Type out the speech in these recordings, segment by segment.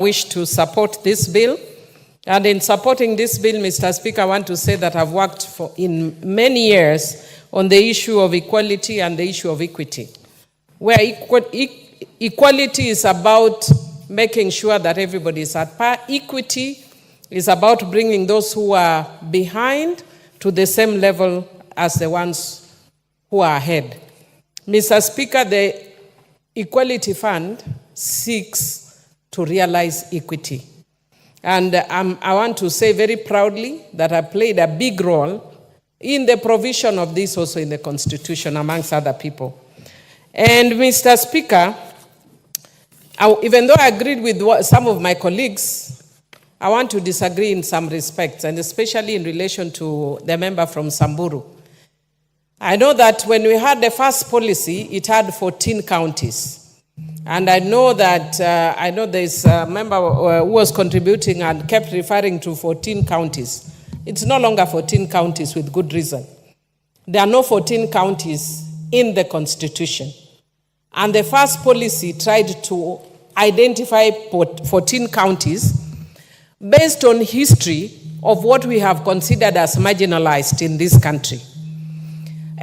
wish to support this bill. And in supporting this bill, Mr. Speaker, I want to say that I've worked in many years on the issue of equality and the issue of equity, where equality is about making sure that everybody is at par. Equity is about bringing those who are behind to the same level as the ones who are ahead. Mr. Speaker, the Equality Fund seeks to realize equity. And I want to say very proudly that I played a big role in the provision of this also in the Constitution, amongst other people. And Mr. Speaker, even though I agreed with some of my colleagues, I want to disagree in some respects, and especially in relation to the member from Samburu. I know that when we had the first policy, it had 14 counties. And I know that there's a member who was contributing and kept referring to 14 counties. It's no longer 14 counties with good reason. There are no 14 counties in the Constitution. And the first policy tried to identify 14 counties based on history of what we have considered as marginalized in this country.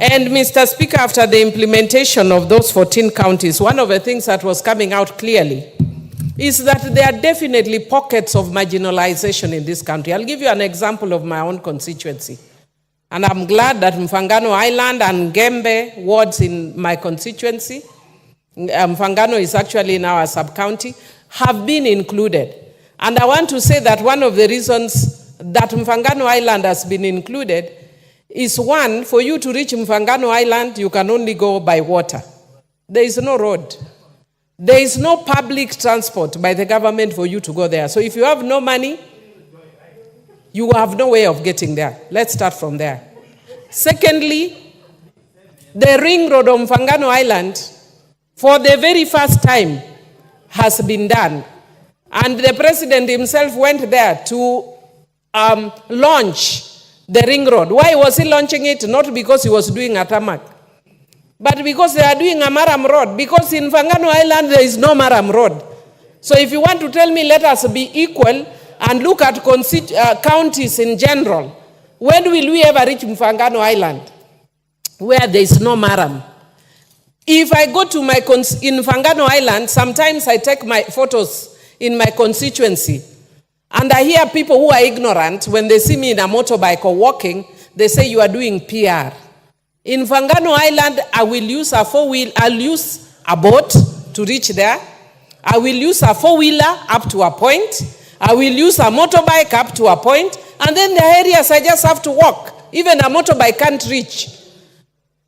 And Mr. Speaker, after the implementation of those 14 counties, one of the things that was coming out clearly is that there are definitely pockets of marginalization in this country. I'll give you an example of my own constituency. And I'm glad that Mfangano Island and Gembe wards in my constituency, Mfangano is actually now a sub-county, have been included. And I want to say that one of the reasons that Mfangano Island has been included is one, for you to reach Mfangano Island, you can only go by water. There is no road. There is no public transport by the government for you to go there. So if you have no money, you have no way of getting there. Let's start from there. Secondly, the ring road on Mfangano Island, for the very first time, has been done. And the president himself went there to launch the ring road. Why was he launching it? Not because he was doing a tarmac, but because they are doing a maram road. Because in Mfangano Island, there is no maram road. So if you want to tell me let us be equal and look at counties in general, when will we ever reach Mfangano Island where there is no maram? If I go to in Mfangano Island, sometimes I take my photos in my constituency, and I hear people who are ignorant, when they see me in a motorbike or walking, they say you are doing PR. In Mfangano Island, I will use I'll use a boat to reach there. I will use a four-wheeler up to a point. I will use a motorbike up to a point. And then the areas I just have to walk. Even a motorbike can't reach.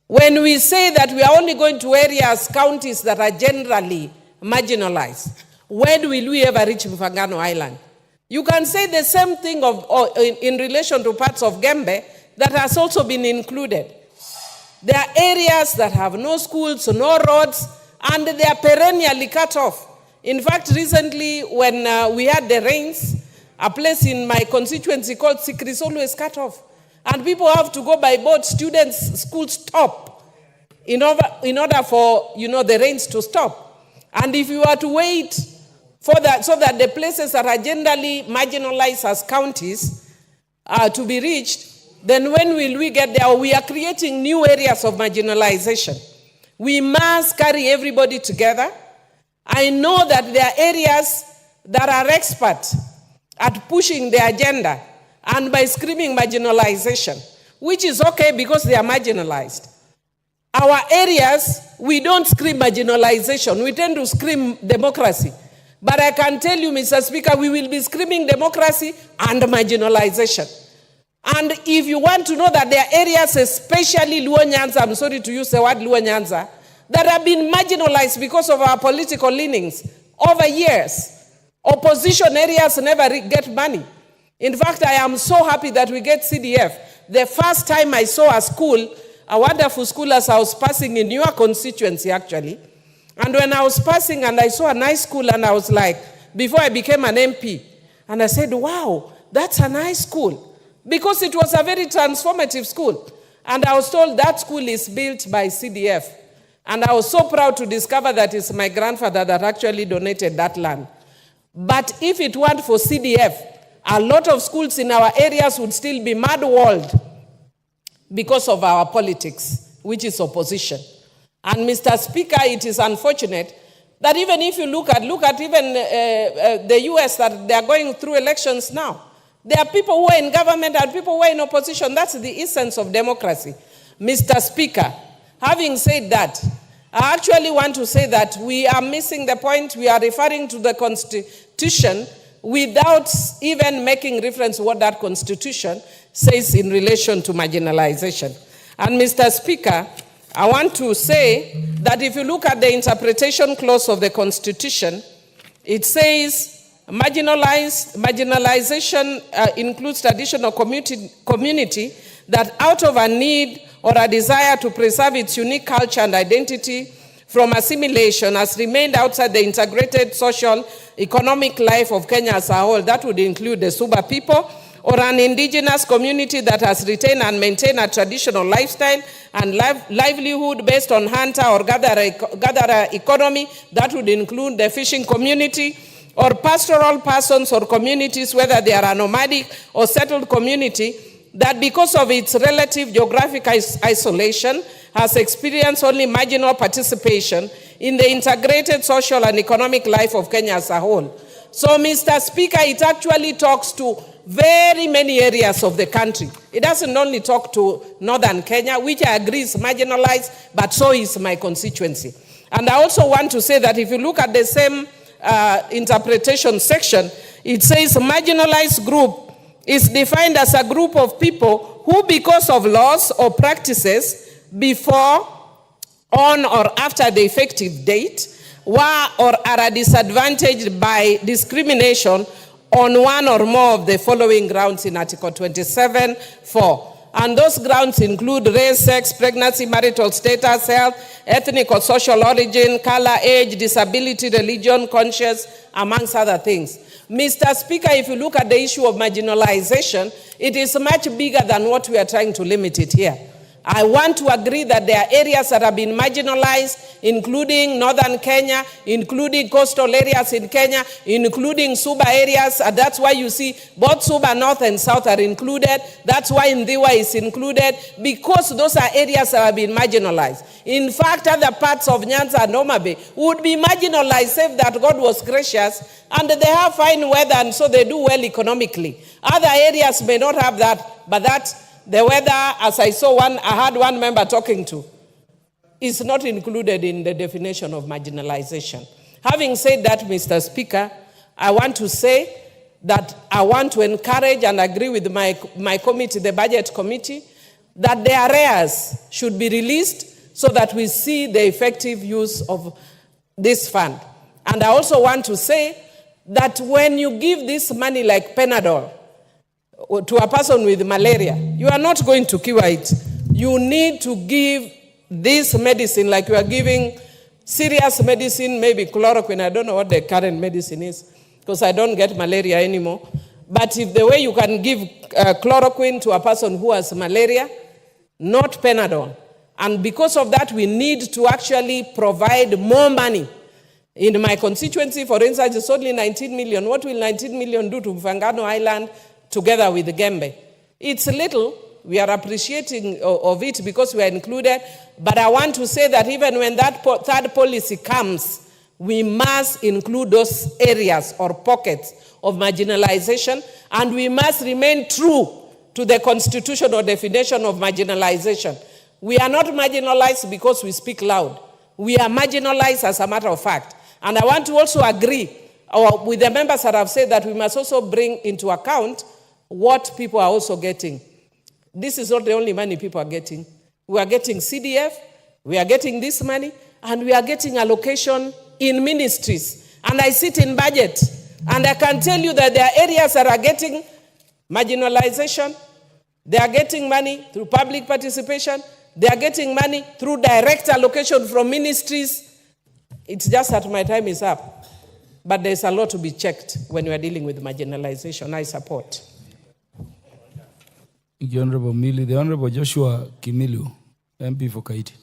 When we say that we are only going to areas, counties that are generally marginalized, when will we ever reach Mfangano Island? You can say the same thing in relation to parts of Gembe that has also been included. There are areas that have no schools, no roads, and they are perennially cut off. In fact, recently when we had the rains, a place in my constituency called Sikri is always cut off. And people have to go by boat. Students' schools stop in order for the rains to stop. And if you are to wait for that, so that the places that are generally marginalized as counties to be reached, then when will we get there? We are creating new areas of marginalization. We must carry everybody together. I know that there are areas that are expert at pushing the agenda and by screaming marginalization, which is okay because they are marginalized. Our areas, we don't scream marginalization. We tend to scream democracy. But I can tell you, Mr. Speaker, we will be screaming democracy and marginalization. And if you want to know that there are areas, especially Luo Nyanza, I'm sorry to use the word Luo Nyanza, that have been marginalized because of our political leanings over years. Opposition areas never get money. In fact, I am so happy that we get CDF. The first time I saw a school, a wonderful school as I was passing in your constituency actually, and when I was passing and I saw a nice school and I was like, before I became an MP, and I said, wow, that's a nice school. Because it was a very transformative school. And I was told that school is built by CDF. And I was so proud to discover that it's my grandfather that actually donated that land. But if it weren't for CDF, a lot of schools in our areas would still be mud-walled because of our politics, which is opposition. And Mr. Speaker, it is unfortunate that even if you look at even the US, that they are going through elections now, there are people who are in government and people who are in opposition. That's the essence of democracy. Mr. Speaker, having said that, I actually want to say that we are missing the point. We are referring to the Constitution without even making reference to what that Constitution says in relation to marginalization. And Mr. Speaker, I want to say that if you look at the interpretation clause of the Constitution, it says marginalization includes traditional community that out of a need or a desire to preserve its unique culture and identity from assimilation has remained outside the integrated social, economic life of Kenya as a whole. That would include the Suba people, or an indigenous community that has retained and maintained a traditional lifestyle and livelihood based on hunter or gatherer economy. That would include the fishing community, or pastoral persons or communities, whether they are a nomadic or settled community, that because of its relative geographic isolation has experienced only marginal participation in the integrated social and economic life of Kenya as a whole. So, Mr. Speaker, it actually talks to very many areas of the country. It doesn't only talk to northern Kenya, which I agree is marginalized, but so is my constituency. And I also want to say that if you look at the same interpretation section, it says marginalized group is defined as a group of people who, because of laws or practices before, on, or after the effective date, were or are disadvantaged by discrimination on one or more of the following grounds in Article 27(4). And those grounds include race, sex, pregnancy, marital status, health, ethnic or social origin, color, age, disability, religion, conscience, amongst other things. Mr. Speaker, if you look at the issue of marginalization, it is much bigger than what we are trying to limit it here. I want to agree that there are areas that have been marginalized, including northern Kenya, including coastal areas in Kenya, including Suba areas. And that's why you see both Suba North and South are included. That's why Ndiwa is included, because those are areas that have been marginalized. In fact, other parts of Nyanza and Omabay would be marginalized, save that God was gracious and they have fine weather and so they do well economically. Other areas may not have that, but that the weather, as I had one member talking to, is not included in the definition of marginalization. Having said that, Mr. Speaker, I want to say that I want to encourage and agree with my committee, the Budget Committee, that the arrears should be released so that we see the effective use of this fund. And I also want to say that when you give this money like Panadol to a person with malaria, you are not going to cure it. You need to give this medicine like you are giving serious medicine, maybe chloroquine. I don't know what the current medicine is because I don't get malaria anymore. But if the way you can give chloroquine to a person who has malaria, not Panadol. And because of that, we need to actually provide more money. In my constituency, for instance, it's only 19 million. What will 19 million do to Mfangano Island together with the Gembe? It's little. We are appreciating of it because we are included. But I want to say that even when that third policy comes, we must include those areas or pockets of marginalization, and we must remain true to the constitutional definition of marginalization. We are not marginalized because we speak loud. We are marginalized as a matter of fact. And I want to also agree with the members that have said that we must also bring into account what people are also getting. This is not the only money people are getting. We are getting CDF, we are getting this money, and we are getting allocation in ministries. And I sit in budget, and I can tell you that there are areas that are getting marginalization. They are getting money through public participation. They are getting money through direct allocation from ministries. It's just that my time is up. But there's a lot to be checked when we are dealing with marginalization. I support. The Honorable Millie, the Honorable Joshua Kimilu, MP for Kaiti.